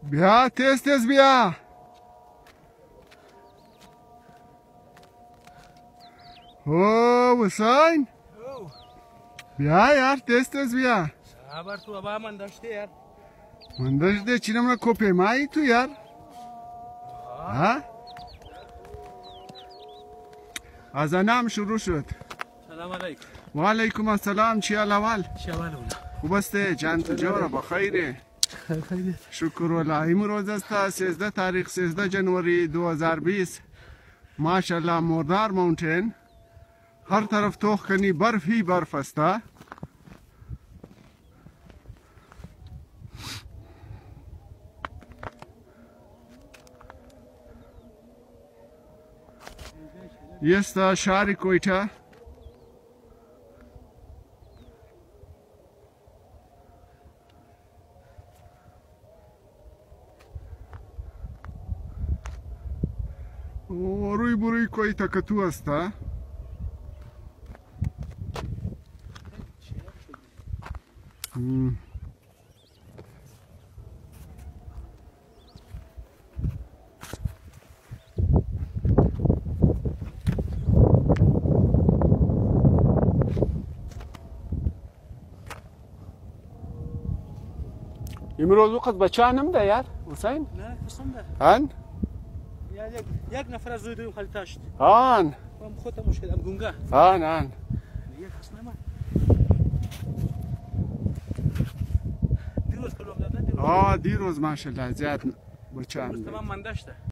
بیا تیز تیز بیا. او حسین بیا یار تیز تیز بیا. صبر تو ابا من داشته یار. من داشته چی نمونه کوپه مایی تو یار. ها؟ از انام شروع شد. سلام علیکم. و علیکم السلام. چی الاول؟ شوالو. خوب است جان تو جوره بخیره. خیلی. شکر والله امروز است 13 تاریخ 13 جنوری 2020. ماشاءالله مردار ماونتین. هر طرف توخ کنی برف هی برف است. یہ است شهر کویته. روی بروی کویته کتو است. امروز وقت بچه نمده یار حسین؟ نه قسم ده. هن؟ یک نفر از دویم خالی تاشت. هن. من خودم مشکل ام گونگا. هن. یک قسم ما. دیروز کلوم داد نه دیروز. دیروز ماشاءالله زیاد بچه هم تمام من داشته.